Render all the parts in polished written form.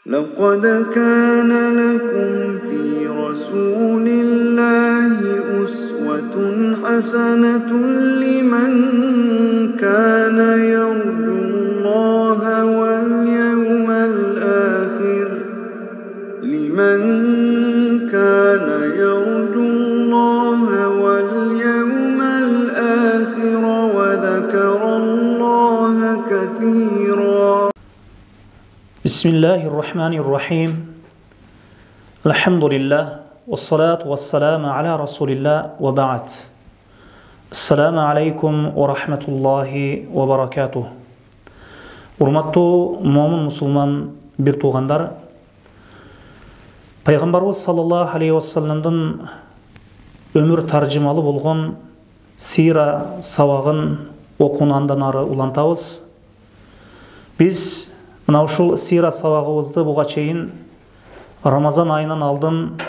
لقد كان لكم في رسول الله أسوة حسنة لمن كان يرجو الله واليوم الآخر وذكر الله كثيرا. بسم الله الرحمن الرحيم. الحمد لله والصلاة والسلام على رسول الله وبعد. السلام عليكم ورحمة الله وبركاته. Урматтуу момун мусулман бир туугандар, пайгамбарыбыз саллаллаху алейхи вассаламдын өмүр таржымалы болгон сира сабагын окууну андан ары улантабыз. Биз мына ушул сира сабагыбызды буга чейин Рамазан айынан алдын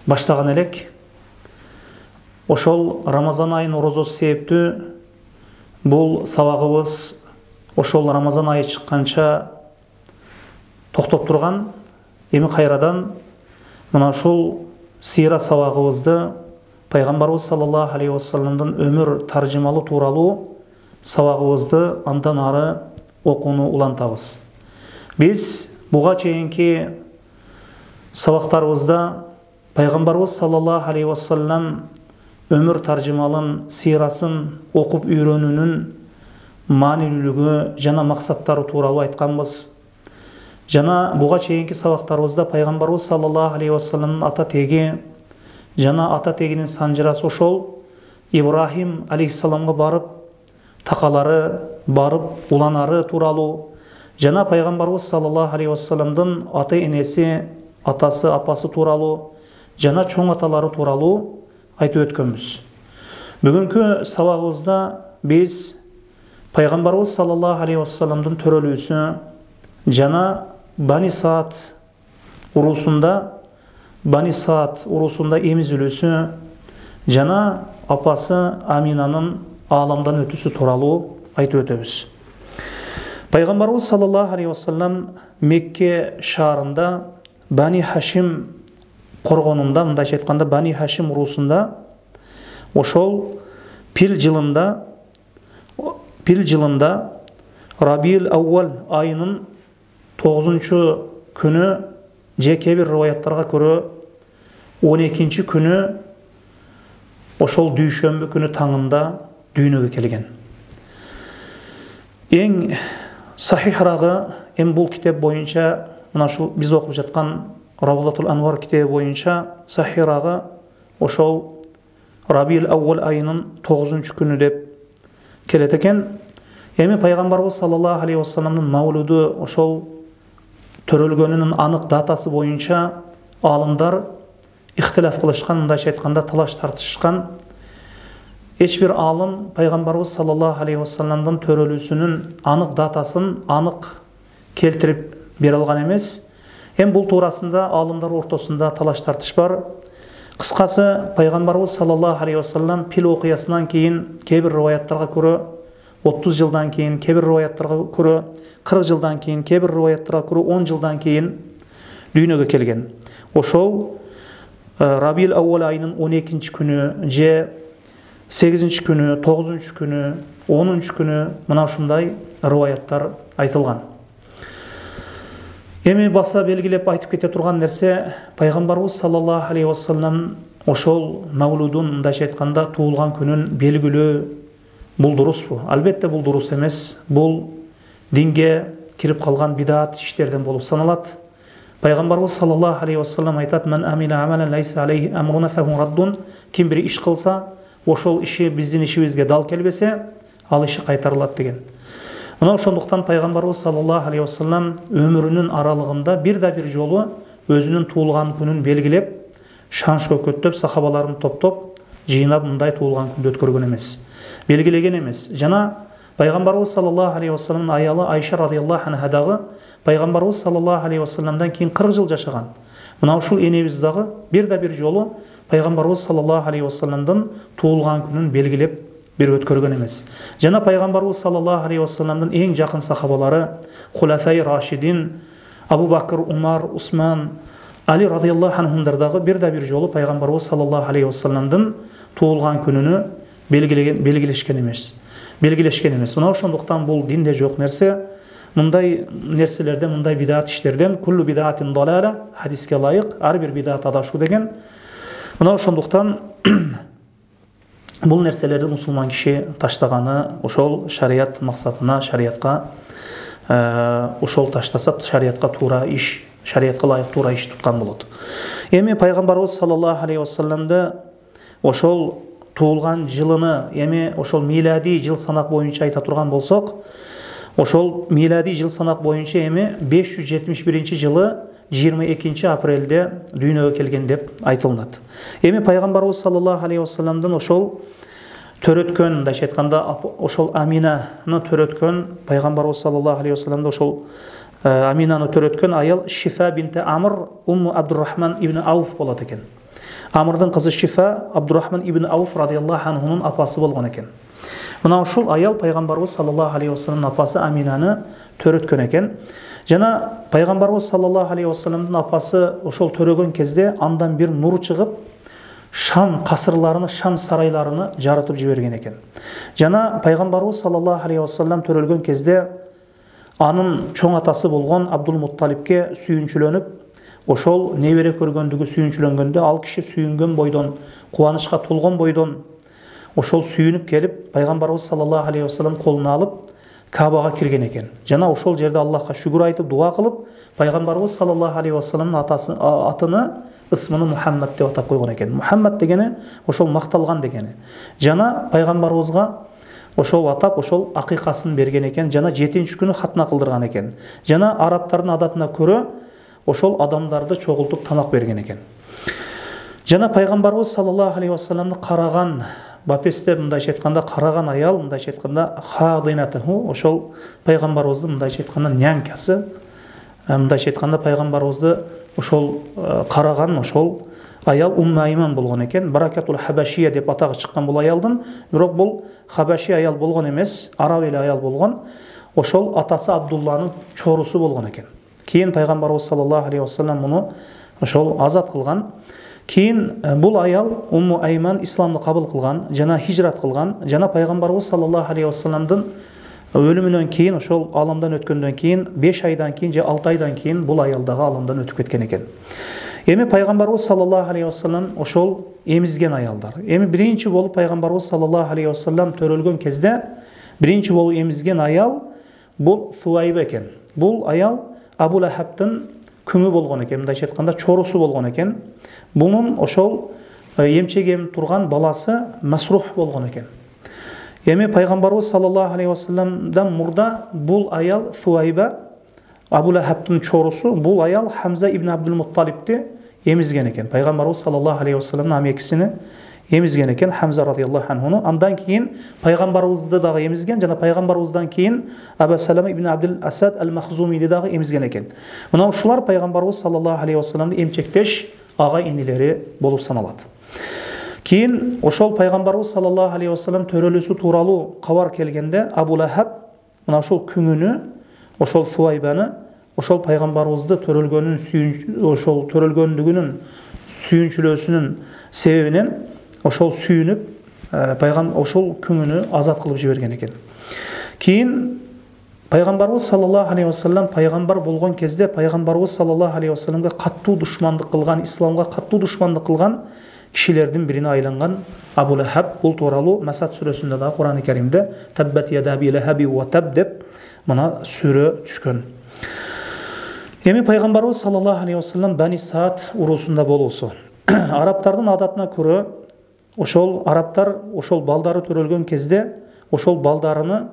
баштаган элек. Ошол Рамазан айын орозосу себептүү бул сабагыбыз ошол Рамазан айы чыкканча токтоп турган. Эми кайрадан мына ушул сира сабагыбызды пайгамбарыбыз саллаллаху алейхи вассаламдын өмүр таржымалы тууралуу сабагыбызды андан ары окууну улантабыз. Биз буга чейинки сабактарыбызда пайгамбарыбыз саллаллаху алейхи вассалам өмүр таржымалын, сирасын окуп үйрөнүүнүн маанилүүлүгү жана максаттары тууралуу айтканбыз. Жана буга чейинки сабактарыбызда пайгамбарыбыз саллаллаху алейхи вассаламдын ата теги жана ата тегинин санжырасы ошол Ибрахим алейхиссаламга барып, такалары барып уланары тууралуу, жана пайгамбарыбыз саллаллаху алейхи вассаламдын ата энеси, атасы, апасы тууралуу, жана чоң аталары тууралуу айтып өткөнбүз. Бүгүнкү сабагыбызда биз пайгамбарыбыз саллаллаху алейхи вассаламдын төрөлүүсү жана Бани Саад урусунда эмизилүүсү жана апасы Аминанын ааламдан өтүүсү тууралуу айтып өтөбүз. Пайгамбарыбыз саллаллаху алейхи вассалам Мекке шаарында Бани Хашим коргонунда, мындайча айтканда Бани Хашим урусунда ошол пил жылында Рабиул Ауал айынын 9-күнү же кээ бир риваяттарга көрө 12 күнү ошол дүйшөмбү күнү таңында дүйнөгө келген. Эң сахихрагы бул китеп боюнча, мына ушул биз окуп жаткан Равдатул Анвар китеби боюнча сахихрагы ошол Рабиул Ауал айынын 9-күнү деп келет экен. Эми пайгамбарыбыз саллаллаху алейхи вассаламдын маулуду ошол төрөлгөнүнүн анык датасы боюнча аалымдар ихтилаф кылышкан, мындайча айтканда талаш тартышкан. Эч бир аалым пайгамбарыбыз саллаллаху алейхи вассаламдын төрөлүүсүнүн анык датасын анык келтирип бере алган эмес. Бул туурасында аалымдар ортосунда талаш тартыш бар. Кыскасы, пайгамбарыбыз саллаллаху алейхи вассалам пил окуясынан кийин кээ бир риваяттарга көрө 30 жылдан кийин, кээ бир риваяттарга көрө 40 жылдан кийин, кээ бир риваяттарга көрө 10 жылдан кийин дүйнөгө келген. Ошол Рабиул Ауал айынын 12-күнү же 8-күнү, 9-күнү, 10-күнү мына ушундай риваяттар айтылган. Эми баса белгилеп айтып кете турган нерсе, пайгамбарыбыз саллаллаху алейхи вассалам ошол маулудун, мындайча айтканда туулган күнүн белгилөө бул дурусбу? Албетте бул дурус эмес. Бул динге кирип калган бидат иштерден болуп саналат. Пайгамбарыбыз саллаллаху алейхи вассалам айтат: "Мен амила амалан лайса алейхи амруна фаху раддун." Ким бир иш кылса, ошол иши биздин ишибизге дал келбесе, ал иши кайтарылат деген. Мына ошондуктан пайгамбарыбыз саллаллаху алейхи вассалам өмүрүнүн аралыгында бир жолу өзүнүн туулган күнүн белгилеп, шан шөкөттөп, сахабаларын топтоп, жыйнап мындай туулган күндү өткөргөн эмес, белгилеген эмес. Жана пайгамбарыбыз саллаллаху алейхи вассаламдын аялы Айша радыйаллаху анха дагы пайгамбарыбыз саллаллаху алейхи вассаламдан кийин 40 жыл жашаган. Мына ушул энебиз дагы бир жолу пайгамбарыбыз саллаллаху алейхи вассаламдын туулган күнүн белгилеп бир өткөргөн эмес. Жана пайгамбарыбыз саллаллаху алейхи вассаламдын эң жакын сахабалары Хулафай Рашидин Абу Бакр, Умар, Усман, Али радиаллаху анхумдардагы бир жолу пайгамбарыбыз саллаллаху алейхи вассаламдын туылган күнүнү белгилешкен эмес. Мына ошондуктан бул динде жок нерсе. Мындай нерселерден, мындай бидат иштерден куллу бидатин далала, хадиске лайык ар бир бидат адашуу деген. Мына ошондуктан бул нерселерди мусулман киши таштаганы ошол шарият максатына, шариятка ошол таштаса шариятка туура иш, шариятка лайык туура иш туткан болот. Эми пайгамбарыбыз саллаллаху алейхи вассаламды ошол туылган жылыны, эми ошол милади жыл санак боюнча айта турган болсок, ошол милади жыл санак боюнча эми 571 жылы 22 апрелде дүйнөгө келген деп айтылат. Эми пайгамбарыбыз саллаллаху алейхи вассаламдын ошол төрөткөн, мындайча айтканда, ошол Аминаны төрөткөн пайгамбарыбыз саллаллаху алейхи вассаламды ошол Аминаны төрөткөн аял Шифа бинти Амр Умму Абдуррахман ибн Ауф болот экен. Амрдын кызы Шифа Абдуррахман ибн Ауф радиаллаху анхунун апасы болгон экен. Мына ушул аял пайгамбарыбыз саллаллаху алейхи вассаламдын апасы Аминаны төрөткөн экен. Жана пайгамбарыбыз саллаллаху алейхи вассаламдын апасы ошол төрөгөн кезде андан бир нур чыгып, Шам касырларыны, Шам сарайларыны жарытып жиберген экен. Жана пайгамбарыбыз саллаллаху алейхи вассалам төрөлгөн кезде анын чоң атасы болгон Абдул Мутталибке сүйүнчүлөнүп, ошол небере көргөндүгү сүйүнчүлөнгөндө ал киши сүйүнгөн бойдон, кубанычка толгон бойдон ошол сүйүнүп келип, пайгамбарыбыз саллаллаху алейхи вассалам колуна алып Кабага кирген экен. Жана ошол жерде Аллахка шүгүр айтып, дуа кылып, пайгамбарыбыз саллаллаху алейхи вассаламдын атыны ысмыны Мухаммад деп атап койгон экен. Мухаммад дегени ошол макталган дегени. Жана пайгамбарыбызга ошол атап, ошол акыйкасын берген экен. Жана 7-нчи күнү хатна кылдырган экен. Жана арабтардын адатына көрө ошол адамдарды чогултуп тамак берген экен. Жана пайгамбарыбыз саллаллаху алейхи вассаламды караган, бапесте мындайча айтканда караган аял, мындайча айтканда хадинатаху, ошол пайгамбарыбыздын мындайча айтканда нянкасы, мындайча айтканда пайгамбарыбызды ошол караган ошол аял Умма Айман болгон экен. Баракатул Хабашия деп атагы чыккан бул аялдын, бирок бул Хабаши аял болгон эмес, араб эле аял болгон. Ошол атасы Абдулланын чорусу болгон экен. Кийин пайгамбарыбыз саллаллаху алейхи вассалам муну ошол азат кылган. Кийин бул аял Умму Айман исламды кабыл кылган, жана хижрат кылган, жана пайгамбарыбыз саллаллаху алейхи вассаламдын өлүмүнөн кийин, ошол аламдан өткөндөн кийин 5 айдан кийин же 6 айдан кийин бул аял дагы аламдан өтүп кеткен экен. Эми пайгамбарыбыз саллаллаху алейхи вассалам ошол эмизген аялдар. Эми биринчи болуп пайгамбарыбыз саллаллаху алейхи вассалам төрөлгөн кезде биринчи болуп эмизген аял бул Суайба экен. Бул аял Абу Лахабтын күңү болгон экен, мындайча айтканда чорусу болгон экен. Бунун ошол эмчегем турган баласы Масрух болгон экен. Эми пайгамбарыбыз саллаллаху алейхи вассаламдан мурда бул аял Суайба Абу Лахабтын чорусу, бул аял Хамза ибн Абдул Мутталибти эмизген экен. Пайгамбарыбыз саллаллаху алейхи вассаламдын амекисини эмизген экен, Хамза радиаллаху анхуну. Андан кийин пайгамбарыбызды дагы эмизген, жана пайгамбарыбыздан кийин Абу Салама ибн Абдул Асад ал-Махзумиди дагы эмизген экен. Мына ушулар пайгамбарыбыз саллаллаху алейхи вассаламдын эмчектеш ага инилери болуп саналат. Кийин ошол пайгамбарыбыз саллаллаху алейхи вассалам төрөлүүсү тууралуу кабар келгенде Абу Лахаб мына ошол күңүнү, ошол Суайбаны, ошол пайгамбарыбызды ошол төрөлгөндүгүнүн сүйүнчүлөөсүнүн себебинен ошол сүйүнүп, ошол күңүнү азат кылып жиберген экен. Кийин пайгамбарыбыз саллаллаху алейхи вассалам пайгамбар болгон кезде пайгамбарыбыз саллаллаху алейхи вассаламга каттуу душмандык кылган, исламга каттуу душмандык кылган кишилердин бирине айланган Абу Лахаб. Бул тууралуу Масад сүрөсүндө да Кур'ан-ы Каримде таббат яда аби лахаби ва таб деп мына сүрө түшкөн. Эми пайгамбарыбыз саллаллаху алейхи вассалам Бани Саад урусунда болуусу. Арабтардын адатына көрө ошол арабтар ошол балдары төрөлгөн кезде ошол балдарыны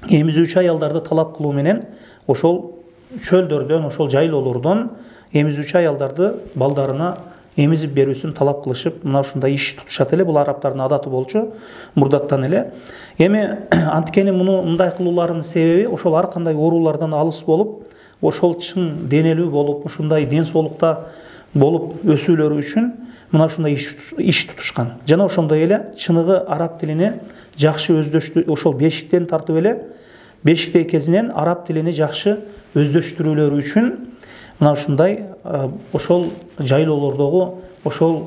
эмизүүчү аялдарды талап кылуу менен ошол чөлдөрдөн, ошол жайлоолордон эмизүүчү аялдарды балдарына эмизип берүүсүн талап кылышып, мына ушундай иш тутушат эле. Бул арабтардын адаты болчу мурдаттан эле. Эми анткени муну мындай кылууларынын себеби ошол ар кандай оорулардан алыс болуп, ошол чың денелүү болуп, ушундай ден соолукта болуп өсүүлөрү үчүн мына ушундай иш тутушкан. Жана ошондой эле чыныгы араб тилине жакшы өздөштү, ошол бешиктен тартып эле бешиктей кезинен араб тилини жакшы өздөштүрүүлөрү үчүн мына ушундай ошол жайлоолордогу ошол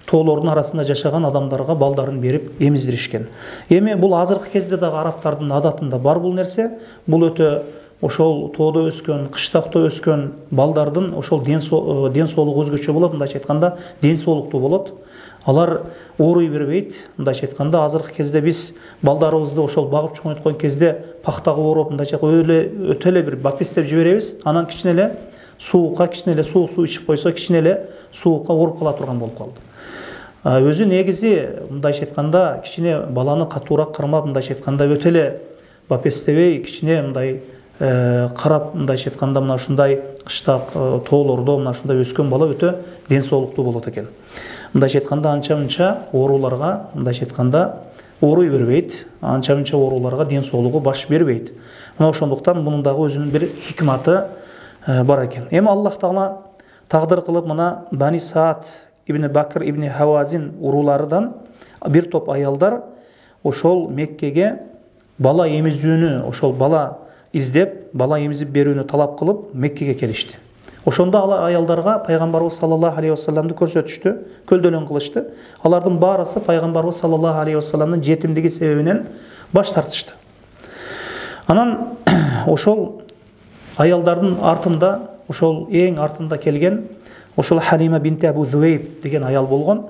тоолордун арасында жашаган адамдарга балдарын берип эмиздиришкен. Эми бул азыркы кезде дагы арабтардын адатында бар бул нерсе. Бул өтө ошол тоодо өскөн, кыштакта өскөн балдардын ошол ден соолугу өзгөчө болот, мындайча айтканда ден соолуктуу болот. Алар ооруй бербейт. Мындайча айтканда азыркы кезде биз балдарыбызды ошол багып чоңойткон кезде пактага ооруп, мындайча өтө эле бир бапестеп жиберебиз. Анан кичине эле суукка, кичине эле суук суу ичип койсо, кичине эле суукка ооруп кала турган болуп калды. Өзү негизи мындайча айтканда кичине баланы катуураак кармап, мындайча айтканда өтө эле бапестебей, кичине мындай карап, мындайча айтканда мына ушундай кыштак тоолордо мына ушундай өскөн бала өтө ден соолуктуу болот экен. Мындайча айтканда анча-мынча ооруларга, мындайча айтканда ооруй бербейт, анча-мынча ооруларга ден соолугу баш бербейт. Мына ошондуктан мунун дагы өзүнүн бир хикматы бар экен. Эми Аллах Таала тагдыр кылып мына Бани Саад ибн Бакр ибн Хавазин уруларыдан бир топ аялдар ошол Меккеге бала эмизүүнү, ошол бала издеп, бала эмизип берүүнү талап кылып Меккеге келишти. Ошондо алар аялдарга пайгамбарыбыз саллаллаху алейхи вассаламды көрсөтүштү, көлдөлөң кылышты. Алардын баарысы пайгамбарыбыз саллаллаху алейхи вассаламдын жетимдиги себебинен баш тартышты. Анан ошол аялдардын артында, ошол эң артында келген ошол Халима бинти Абу Зуейб деген аял болгон.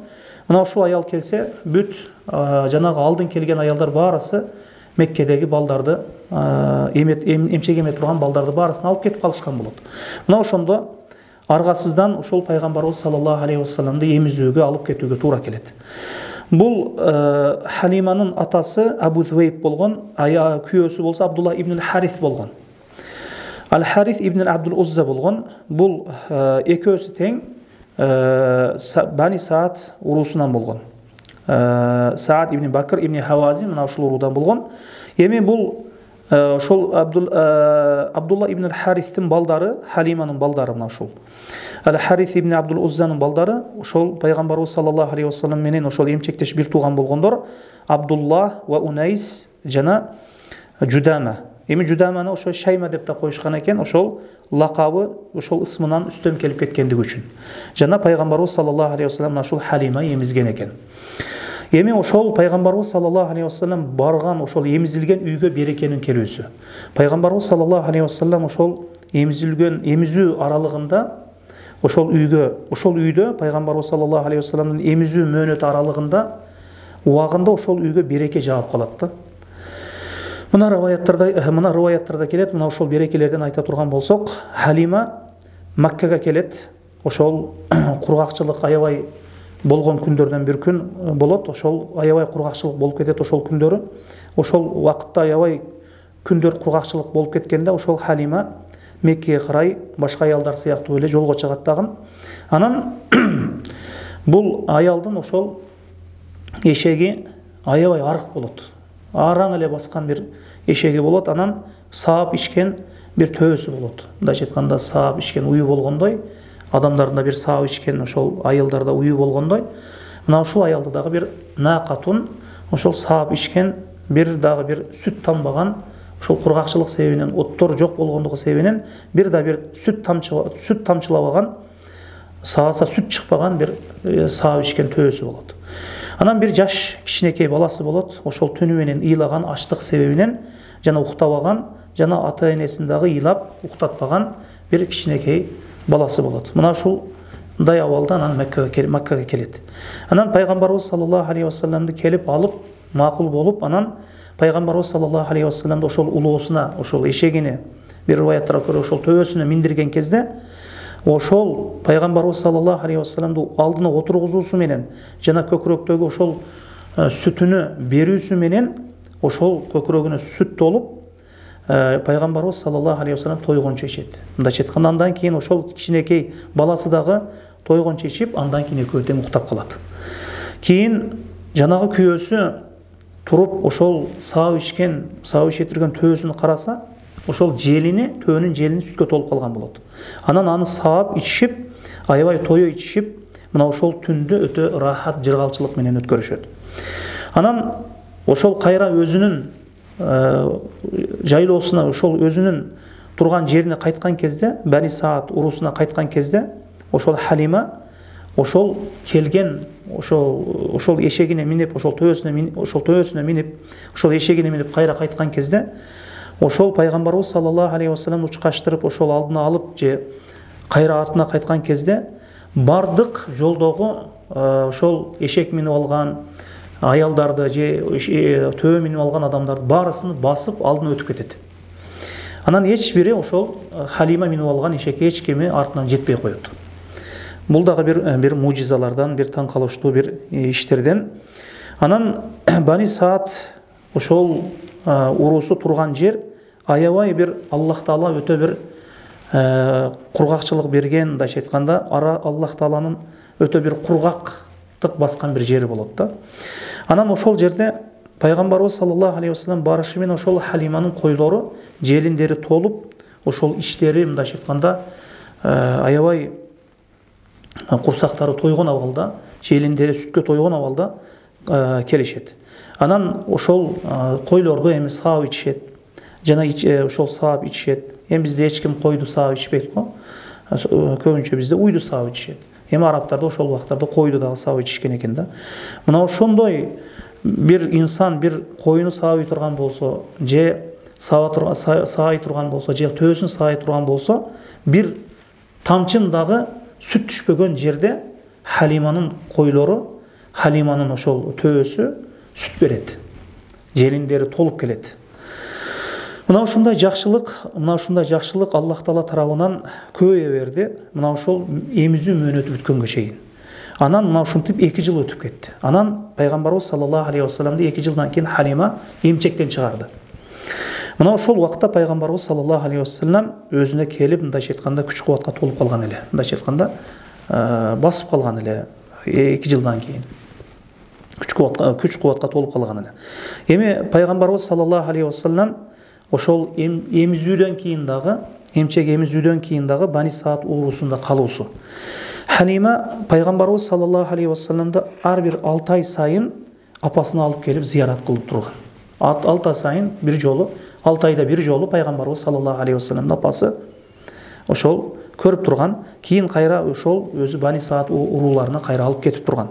Мына ошол аял келсе, бүт жанагы алдын келген аялдар баарысы Меккедеги балдарды, эмчек эме турган балдарды баарысын алып кетип калышкан болот. Мына ошондо аргасыздан ошол пайгамбарыбыз саллаллаху алейхи вассаламды эмизүүгө алып кетүүгө туура келет. Бул Халиманын атасы Абу Зуейб болгон, күйөөсү болсо Абдулла ибн Харис болгон. Ал-Харис ибн Абдул Узза болгон. Бул экөөсү тең Бани Саад урусунан болгон. Саад ибн Бакр ибн Хавазин мына ушул урудан болгон. Эми бул ошол Абдулла ибн Харистин балдары, Халиманын балдары мына ушул. Ал-Харис ибн Абдул Уззанын балдары ошол пайгамбарыбыз саллаллаху алейхи вассалам менен ошол эмчектеш бир тууган болгондор Абдулла ва Унайс жана Жудама. Эми Жудаманы ошо Шайма деп да коюшкан экен, ошол лакабы ошол ысмынан үстөм келип кеткендиги үчүн. Жана пайгамбарыбыз саллаллаху алейхи вассалам ошол Халима эмизген экен. Эми ошол пайгамбарыбыз саллаллаху алейхи вассалам барган ошол эмизилген үйгө берекенин келүүсү. Пайгамбарыбыз саллаллаху алейхи вассалам ошол эмизүү аралыгында ошол үйдө пайгамбарыбыз саллаллаху алейхи вассаламдын эмизүү мөөнөтү аралыгында убагында ошол үйгө береке жаап калат да. Мына риваяттарда келет, мына ошол берекелерден айта турган болсок, Халима Маккага келет. Ошол кургакчылык аябай болгон күндөрдөн бир күн болот. Ошол аябай кургакчылык болуп кетет ошол күндөрү. Ошол убакытта аябай күндөр кургакчылык болуп кеткенде ошол Халима Меккеге карай башка аялдар сыяктуу эле жолго чыгат дагы. Анан бул аялдын ошол эшеги аябай арык болот. Араң эле баскан бир эшеги болот. Анан саап ичкен бир төбөсү болот. Мындайча айтканда саап ичкен уyu болгондой, адамдарда бир саап ичкен ошол аялдарда уyu болгондой, мына ушул аялда дагы бир нақатун ошол саап ичкен бир дагы бир сүт тамбаган, ошол кургакчылык себебинен, оттор жок болгондугу себебинен бир сүт тамчылабаган, сааса сүт чыкпаган бир саап ичкен төбөсү болот. Анан бир жаш кичинекей баласы болот. Ошол түнү менен ыйлаган ачлык себебинен жана уктабаган, жана ата-энесин дагы ыйлап уктатпаган бир кичинекей баласы болот. Мына ушундай абалда анан Маккага келет. Анан пайгамбарыбыз саллаллаху алейхи вассаламды келип алып, макул болуп, анан пайгамбарыбыз саллаллаху алейхи вассаламды ошол улоосуна, ошол эшегине, бир риваяттарга көрө ошол төбөсүнө миндирген кезде ошол пайгамбарыбыз саллаллаху алейхи вассаламды алдына отургузуусу менен жана көкүрөктөгү ошол сүтүнү берүүсү менен ошол көкүрөгүнө сүт толуп пайгамбарыбыз саллаллаху алейхи вассалам тойгончо ичет. Мындайча айтканда андан кийин ошол кичинекей баласы дагы тойгончо ичип, андан кийин экөө тең уктап калат. Кийин жанагы күйөөсү туруп ошол саап ичетирген төбөсүн караса, ошол төбөнүн желини сүткө толуп калган болот. Анан аны саап ичишип, аябай тою ичишип, мына ошол түндү өтө рахат, жыргалчылык менен өткөрүшөт. Анан ошол кайра өзүнүн жайлоосуна, ошол өзүнүн турган жерине кайткан кезде, Бани Саад урусуна кайткан кезде, ошол Халима ошол келген ошол эшегине минип, ошол төбөсүнө минип, ошол эшегине минип кайра кайткан кезде, ошол пайгамбарыбыз саллаллаху алейхи вассалам учкаштырып, ошол алдына алып же кайра артына кайткан кезде, бардык жолдогу ошол эшек минип алган аялдарды же төбө минип алган адамдарды баарысын басып алдына өтүп кетет. Анан эч бири ошол Халима минип алган эшекке эч кими артынан жетпей коет. Бул дагы бир мужизалардан, бир таң калыштуу бир иштерден. Анан Бани Саад ошол урусу турган жер аябай бир Аллах Таала өтө бир кургакчылык берген, мындайча айтканда, Аллах Тааланын өтө бир кургактык баскан бир жери болот да. Анан ошол жерде пайгамбарыбыз саллаллаху алейхи вассалам барышы менен ошол Халиманын койлору, желиндери толуп, ошол иштери, мындайча айтканда, аябай курсактары тойгон абалда, желиндери сүткө тойгон абалда келишет. Анан ошол койлорду эми саап ичишет. Жана ошол саап ичишет. Эми бизде эч ким койду саап ичпейт го. Көбүнчө бизде уйду саап ичишет. Эми арабтарда ошол убактарда койду дагы саап ичишкен экен да. Мына ошондой бир инсан бир койуну саабай турган болсо, же саабай турган болсо, же төбөсүн саабай турган болсо, бир тамчын дагы сүт түшпөгөн жерде Халиманын койлору, Халиманын ошол төбөсү сүт берет. Желиндери толуп келет. Мына ушундай жакшылык Аллах Таала тарабынан көбөйө берди. Мына ошол эмизүү мөөнөтү бүткөнгө чейин. Анан мына ушинтип 2 жыл өтүп кетти. Анан пайгамбарыбыз саллаллаху алейхи вассаламды 2 жылдан кийин Халима эмчектен чыгарды. Мына ошол убакта пайгамбарыбыз саллаллаху алейхи вассалам өзүнө келип, мындайча айтканда, күч кубатка толуп калган эле. Мындайча айтканда, басып калган эле 2 жылдан кийин. Күч кубатка толуп калган эле. Эми пайгамбарыбыз саллаллаху алейхи вассалам ошол эмизүүдөн кийин дагы, эмчек эмизүүдөн кийин дагы Бани Саад урусунда калуусу. Халима пайгамбарыбыз саллаллаху алейхи вассаламды ар бир 6 ай сайын апасына алып келип зиярат кылып турган. 6 ай сайын бир жолу, 6 айда бир жолу пайгамбарыбыз саллаллаху алейхи вассаламдын апасы ошол көрүп турган. Кийин кайра ошол өзү Бани Саад уруларына кайра алып кетип турган.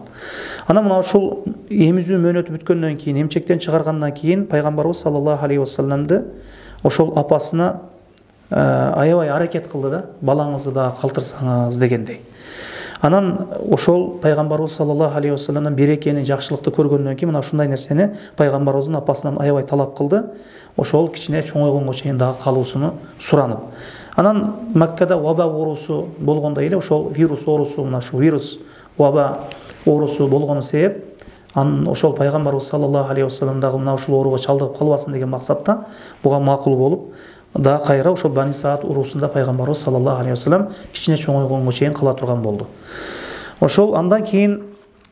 Анан мына ошол эмизүү мөөнөтү бүткөндөн кийин, эмчектен чыгаргандан кийин пайгамбарыбыз саллаллаху алейхи вассаламды ошол апасына аябай аракет кылды да, балаңызды да калтырсаңыз дегендей. Анан ошол пайгамбарыбыз саллаллаху алейхи вассаламдан берекени, жакшылыкты көргөндөн кийин мына ушундай нерсени пайгамбарыбыздын апасынан аябай талап кылды. Ошол кичине чоңойгонго чейин дагы калуусуну суранып. Анан Маккада ваба оорусу болгондо эле ошол вирус оорусу, мына ушул вирус ваба оорусу болгону себеп, анын ошол пайгамбарыбыз саллаллаху алейхи вассалам дагы мына ушул ооруга чалдыгып калбасын деген максатта буга макул болуп, да кайра ошол Бани Саад урусунда пайгамбарыбыз саллаллаху алейхи вассалам кичине чоңойгонго чейин кала турган болду. Ошол андан кийин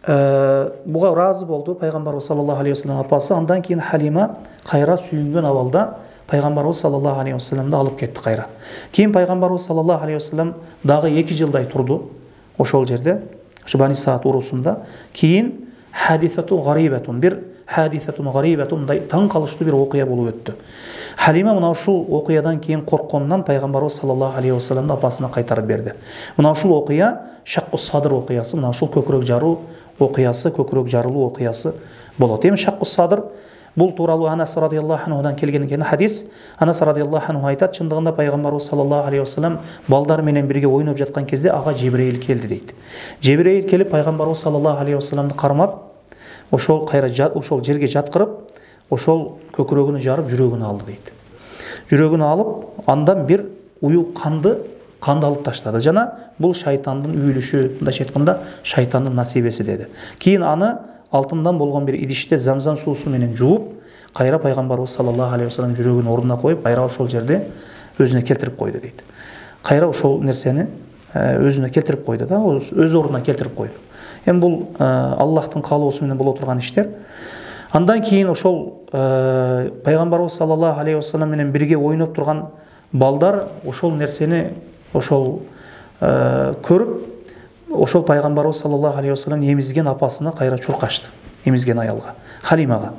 буга ыраазы болду пайгамбарыбыз саллаллаху алейхи вассалам апасы. Андан кийин Халима кайра сүйүнгөн абалда пайгамбарыбыз саллаллаху алейхи вассаламды алып кетти кайра. Кийин пайгамбарыбыз саллаллаху алейхи вассалам дагы 2 жылдай турду ошол жерде, ошо Бани Саад урусунда. Кийин бир гарибатун таң калыштуу бир окуя болуп өттү. Халима мына ушул окуядан кийин корккондон пайгамбарыбыз саллаллаху алейхи вассаламды апасына кайтарып берди. Мына ушул окуя Шакку Садр окуясы, мына ушул көкүрөк жаруу окуясы, көкүрөк жарылуу окуясы болот. Эми Шакку Садр бул тууралуу Анас радиаллаху анхудан келген экен хадис. Анас радиаллаху анху айтат, чындыгында пайгамбарыбыз саллаллаху алейхи вассалам балдар менен бирге ойноп жаткан кезде ага Жебрейил келди дейт. Жебрейил келип пайгамбарыбыз саллаллаху алейхи вассаламды кармап, ошол кайра ошол жерге жаткырып, ошол көкүрөгүнү жарып, жүрөгүнү алды дейт. Жүрөгүнү алып, андан бир уюк канды алып таштады. Жана бул шайтандын үйлүшү, мындайча айтканда, шайтандын насибеси деди. Кийин аны алтындан болгон бир идиште замзам суусу менен жууп, кайра пайгамбарыбыз саллаллаху алейхи вассалам жүрөгүнүн ордуна коюп, кайра ошол жерде өзүнө келтирип койду дейт. Кайра ошол нерсени өзүнө келтирип койду да, өз ордуна келтирип койду. Эми бул Аллахтын каалоосу менен боло турган иштер. Андан кийин ошол пайгамбарыбыз саллаллаху алейхи вассалам менен бирге ойноп турган балдар ошол нерсени ошол көрүп, ошол пайгамбарыбыз саллаллаху алейхи вассалам эмизген апасына кайра чуркашты. Эмизген аялга, Халимага.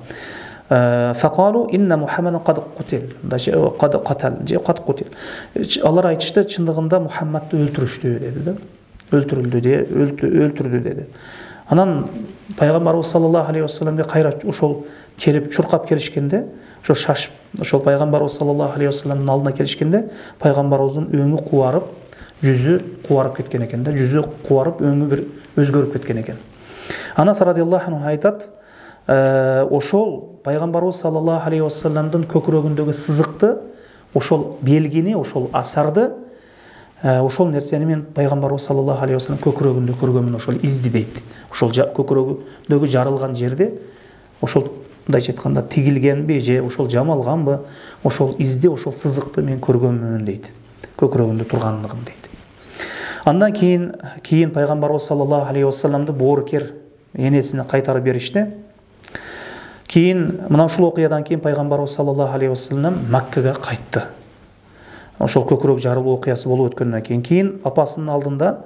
Фақалу инна Мухаммадан қад қутил, қад қатал, же қад қутил. Алар айтышты, чындығында Мухаммадты өлтірішті деді да. Өлтірді деді. Анан пайғамбарыбыз саллаллаху алейхи вассаламге қайрат ошол келіп чурқап келишкенде, ошол шашып, ошол пайғамбарыбыз саллаллаху алейхи вассаламдын алдына келишкенде, пайғамбарыбыздын өңү кубарып, жүзү кубарып кеткен экен да, жүзү кубарып, өңү бир өзгөрүп кеткен экен. Анас радиаллаху анху айтат, ошол пайғамбарыбыз саллаллаху алейхи вассаламдын көкүрөгүндөгү сызыкты, ошол белгини, ошол асарды, ошол нерсени мен пайғамбарыбыз саллаллаху алейхи вассалам көкүрөгүндө көргөнмүн, ошол изди дейт. Ошол көкүрөгүндөгү жарылган жерде ошол мындайча айтканда тигилгенби же ошол жамалганбы, ошол изди, ошол сызыкты мен көргөнмүн дейт. Көкүрөгүндө тургандыгын дейт. Андан кийин пайғамбарыбыз саллаллаху алейхи вассаламды боорукер энесине кайтарып беришти. Кийин мына ушул окуядан кийин пайғамбарыбыз саллаллаху алейхи вассалам Маккага кайтты. Ошол көкүрөк жарылуу окуясы болуп өткөндөн кийин апасынын алдында,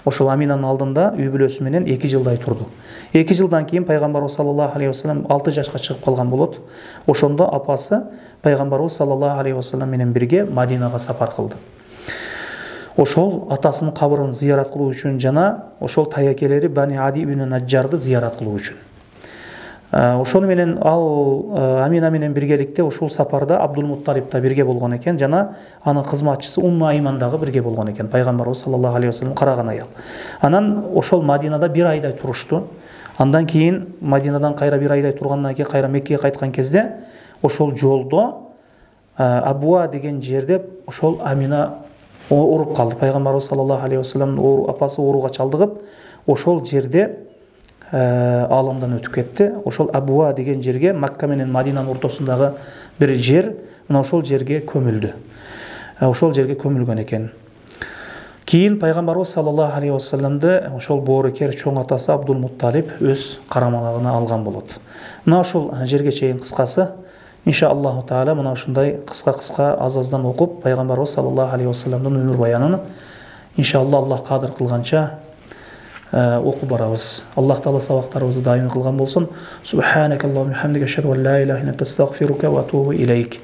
ошол Аминанын алдында үй бүлөсү менен 2 жылдай турду. 2 жылдан кийин пайгамбарыбыз саллаллаху алейхи вассалам 6 жашка чыгып калган болот. Ошондо апасы пайгамбарыбыз саллаллаху алейхи вассалам менен бирге Мадинага сапар кылды. Ошол атасынын кабырын зыярат кылуу үчүн жана ошол таякелери Бани Ади ибн Наджарды зыярат кылуу үчүн. Ошону менен ал Амина менен биргеликте ошол сапарда Абдул-Мутталиб да бирге болгон экен, жана анын кызматчысы Умма Айман дагы бирге болгон экен, пайгамбарыбыз саллаллаху алейхи вассалам караган аял. Анан ошол Мадинада 1 айдай турушту. Андан кийин Мадинадан кайра 1 айдай тургандан кийин кайра Меккеге кайткан кезде ошол жолдо Абуа деген жерде ошол Амина ооруп калды. Пайгамбарыбыз саллаллаху алейхи вассаламдын апасы ооруга чалдыгып, ошол жерде аламдан өтүп кетти. Ошол Абуа деген жерге, Макка менен Мадинанын ортосундагы бир жер, мына ошол жерге көмүлдү. Ошол жерге көмүлгөн экен. Кийин пайгамбарыбыз саллаллаху алейхи вассаламды ошол боорукер чоң атасы Абдул-Мутталиб өз карамалыгына алган болот. Мына ошол жерге чейин кыскасы, иншааллаху таала мына ушундай кыска-кыска аз-аздан окуп, пайгамбарыбыз саллаллаху алейхи вассаламдын өмүр баянын иншааллах Аллах кадыр кылганча окуп барабыз. Аллах таала сабактарыбызды дайым кылган болсун. Субханакаллахумма хамдика ашхаду ан ла илаха илля анта астагфирука ва атубу илейк.